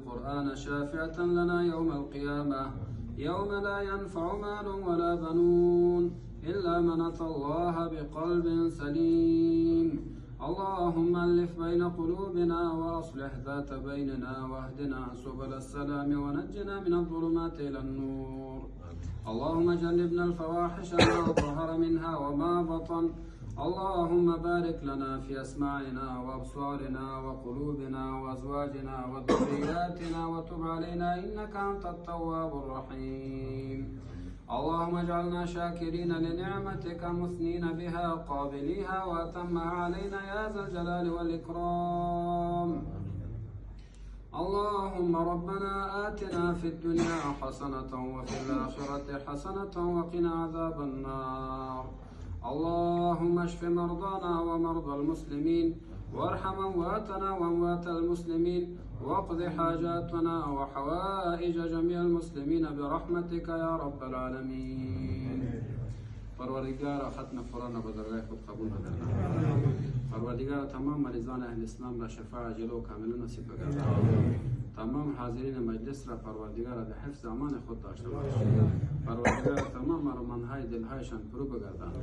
القرآن شافعة لنا يوم القيامة يوم لا ينفع مال ولا بنون إلا من أتى الله بقلب سليم. اللهم ألف بين قلوبنا وأصلح ذات بيننا واهدنا سبل السلام ونجنا من الظلمات إلى النور. اللهم جنبنا الفواحش ما ظهر منها وما بطن. اللهم بارك لنا في أسماعنا وأبصارنا وقلوبنا وأزواجنا وذرياتنا وتب علينا إنك أنت التواب الرحيم. اللهم اجعلنا شاكرين لنعمتك مثنين بها قابليها وأتمها علينا يا ذا الجلال والإكرام. اللهم ربنا آتنا في الدنيا حسنة وفي الآخرة حسنة وقنا عذاب النار. اللهم اشف مرضانا ومرضى المسلمين وارحم أمواتنا وأموات المسلمين واقض حاجاتنا وحوائج جميع المسلمين برحمتك يا رب العالمين. پروردگار ختم قرآن بدرگاه خود قبول بدرگاه. پروردگار تمام مریضان اهل اسلام را شفاء عاجل و کامل نصیب بگردان. تمام حاضرین مجلس را پروردگار به حفظ امان خود داشته باش. پروردگار تمام ارمانهای دلهایشان فرو بگردان.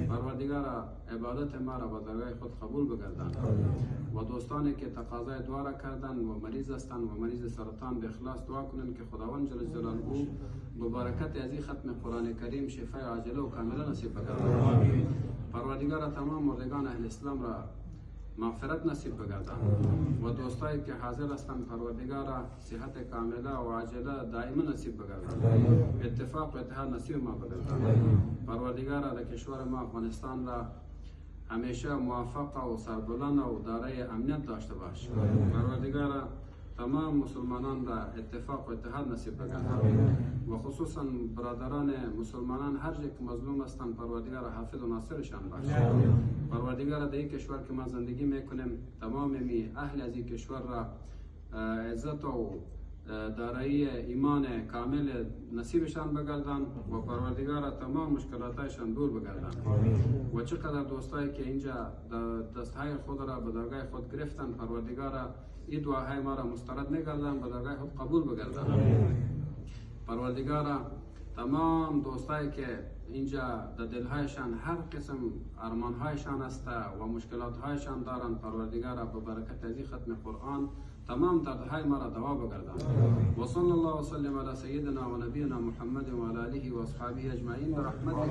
پروردگار عبادت ما را به درگاه خود قبول بگردان. و دوستانی که تقاضای دعا را کردند و مریض هستند و مریض سرطان به اخلاص دعا کنند که خداوند جل جلاله به برکت از این ختم قرآن کریم شفای عاجل و کامل نصیب بگردان. پروردگار تمام مردگان اهل اسلام را مغفرت نصیب بگردان و دوستایی که حاضر هستند پروردگار صحت کامله و عاجله دائما نصیب بگردان. اتفاق و اتحاد نصیب ما بگردان. پروردگار در کشور ما افغانستان را همیشه موفق و سربلند و دارای امنیت داشته باش. پروردگار تمام مسلمانان را اتفاق و اتحاد نصیب بگردان و خصوصا برادران مسلمانان هر جا که مظلوم هستند پروردگار حافظ و ناصرشان باش. پروردگار در این کشور که ما زندگی میکنیم تمام اهل از این کشور را عزت و دارایی ایمان کامل نصیبشان بگردان و پروردگار تمام مشکلاتشان دور بگردان. و چقدر دوستایی که اینجا دستهای خود را به درگاه خود گرفتن پروردگار این دعاهای ما را مسترد میگردن به درگاه خود قبول بگردن. پروردگار تمام دوستایی که اینجا در دلهایشان هر قسم ارمانهایشان است و مشکلاتهایشان دارند پروردگار به برکت از ختم قرآن تمام دردهای ما را دوا بگردان. و صلی الله وسلم علی سیدنا و نبینا محمد و علی آله و اصحابه اجمعین برحمتک.